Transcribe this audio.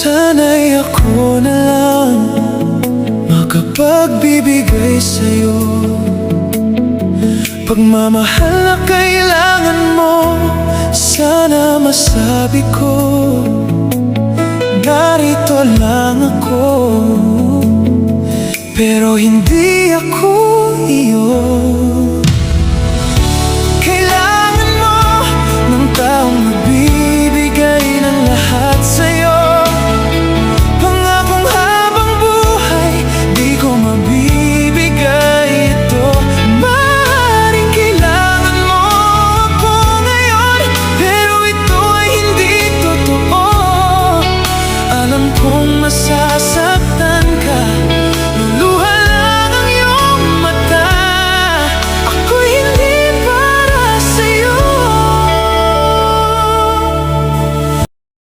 Sana'y ako na lang makapagbibigay sa'yo. Pagmamahal na kailangan mo, sana masabi ko, narito lang ako, pero hindi ako iyo.